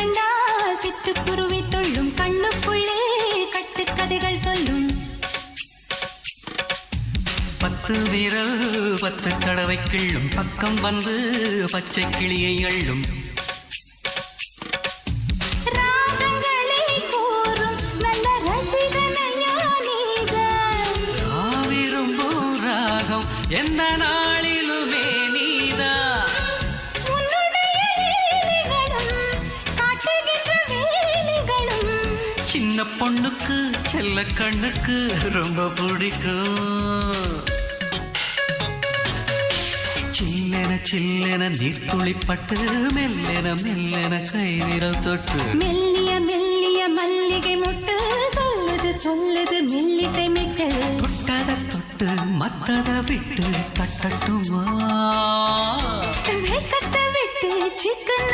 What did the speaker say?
கண்டால் சிட்டுக்குருவி தொள்ளும் கண்ணுக்குள்ளே கட்டுக்கதைகள் சொல்லும். 10 விரல் 10 தடவை கிள்ளும் பக்கம் வந்து பச்சை கிளியை அள்ளும். ராகங்களை கூறும் நல்ல ரசிகனையா நீதான். விரும்பும் ராகம் எந்த நாளிலுமே நீதான். உன்னுடைய வேலைகளும் காட்டுகின்ற வேலைகளும் சின்ன பொண்ணுக்கு செல்ல கண்ணுக்கு ரொம்ப பிடிக்கும். சில்லென சில்லென நீர்த்துளிப்பட்டு மெல்லென மெல்லென கை விரல் தொட்டு மெல்லிய மெல்லிய மல்லிகை முட்டு சொல்லுது சொல்லுது மெல்லிசை மிட்டு. தொட்டத தொட்டு மத்தத விட்டு தட்டட்டுமா கட்ட விட்டு சிக்கன